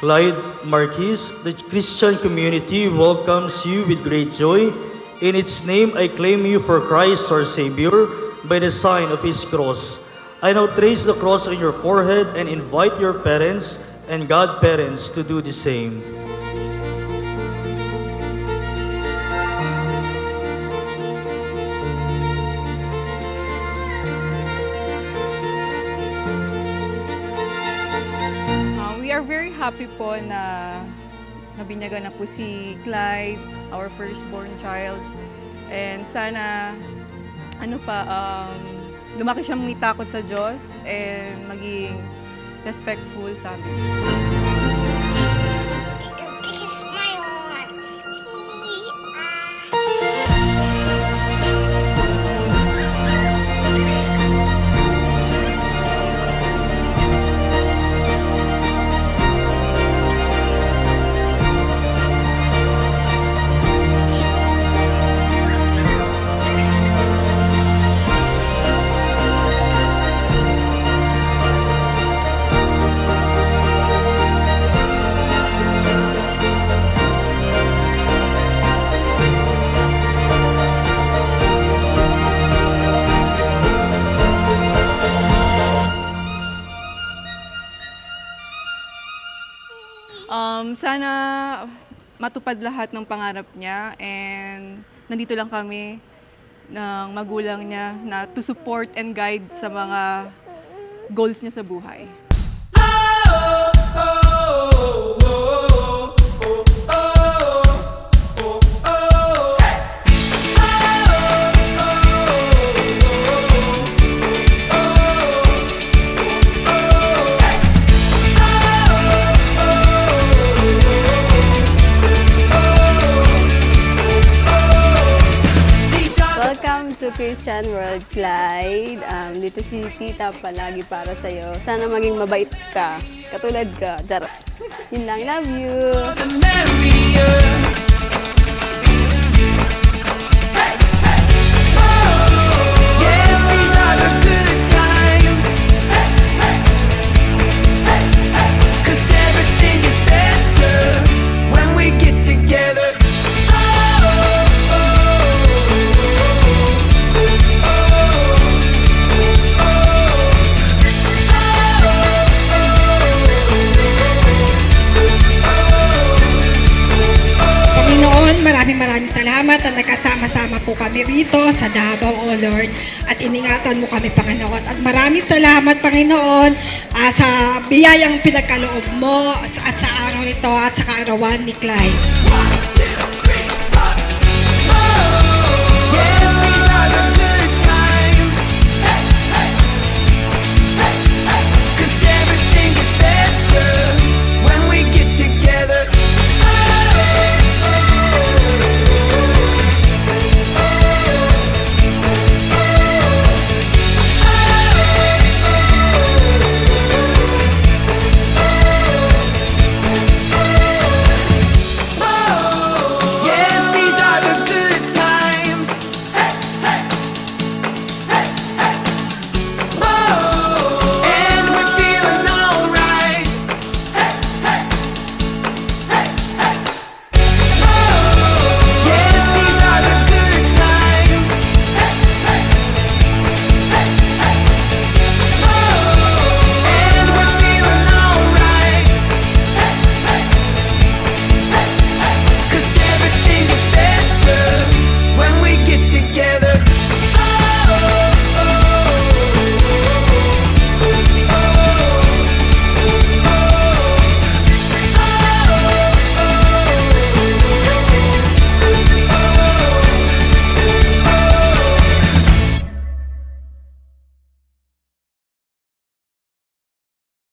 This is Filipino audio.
Clyde Marquis, the Christian community welcomes you with great joy. In its name, I claim you for Christ our Savior by the sign of His cross. I now trace the cross on your forehead and invite your parents and godparents to do the same. We are very happy po na nabinyagan na po si Clyde, our firstborn child. And sana, lumaki siyang may takot sa Diyos and maging respectful sa amin. Because my one, Sana matupad lahat ng pangarap niya and nandito lang kami ng magulang niya na to support and guide sa mga goals niya sa buhay. Welcome to Christian World, Clyde. Dito si Tita palagi para sa'yo. Sana maging mabait ka. Katulad ka. Charot. Yun lang. Love you. Yes, these are the good times. 'Cause everything is better when we get together. Maraming salamat na nagkasama-sama po kami rito sa Davao, O Lord. At iningatan mo kami, Panginoon. At maraming salamat, Panginoon, sa biyayang pinagkaloob mo at sa araw nito at sa kaarawan ni Clyde.